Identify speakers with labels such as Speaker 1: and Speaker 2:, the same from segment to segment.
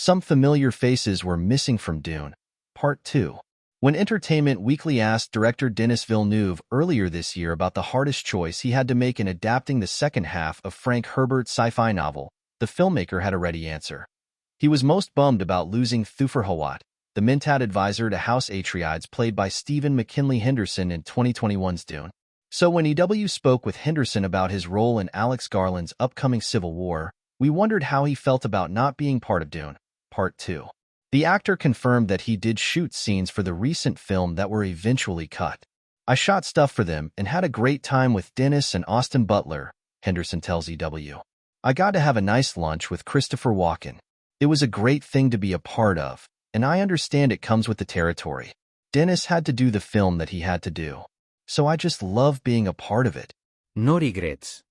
Speaker 1: Some familiar faces were missing from Dune. Part 2. When Entertainment Weekly asked director Denis Villeneuve earlier this year about the hardest choice he had to make in adapting the second half of Frank Herbert's sci-fi novel, the filmmaker had a ready answer. He was most bummed about losing Thufir Hawat, the Mentat advisor to House Atreides played by Stephen McKinley Henderson in 2021's Dune. So when EW spoke with Henderson about his role in Alex Garland's upcoming Civil War, we wondered how he felt about not being part of Dune. Part 2. The actor confirmed that he did shoot scenes for the recent film that were eventually cut. "I shot stuff for them and had a great time with Dennis and Austin Butler," Henderson tells EW. "I got to have a nice lunch with Christopher Walken. It was a great thing to be a part of, and I understand it comes with the territory. Dennis had to do the film that he had to do. So I just love being a part of it."
Speaker 2: No regrets.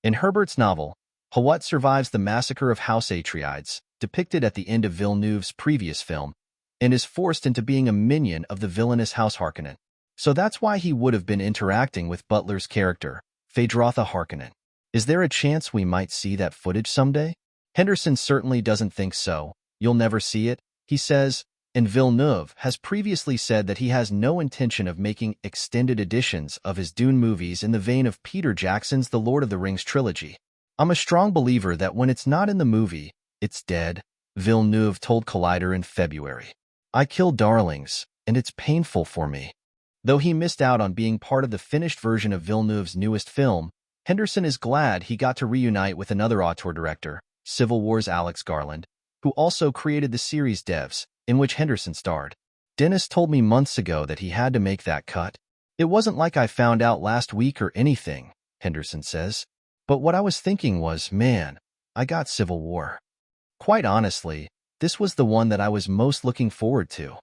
Speaker 1: In Herbert's novel, Hawat survives the massacre of House Atreides, depicted at the end of Villeneuve's previous film, and is forced into being a minion of the villainous House Harkonnen. So that's why he would have been interacting with Butler's character, Phaedrotha Harkonnen. Is there a chance we might see that footage someday? Henderson certainly doesn't think so. "You'll never see it," he says, and Villeneuve has previously said that he has no intention of making extended editions of his Dune movies in the vein of Peter Jackson's The Lord of the Rings trilogy. "I'm a strong believer that when it's not in the movie, it's dead," Villeneuve told Collider in February. "I kill darlings, and it's painful for me." Though he missed out on being part of the finished version of Villeneuve's newest film, Henderson is glad he got to reunite with another auteur director, Civil War's Alex Garland, who also created the series Devs, in which Henderson starred. "Dennis told me months ago that he had to make that cut. It wasn't like I found out last week or anything," Henderson says. "But what I was thinking was, man, I got Civil War. Quite honestly, this was the one that I was most looking forward to."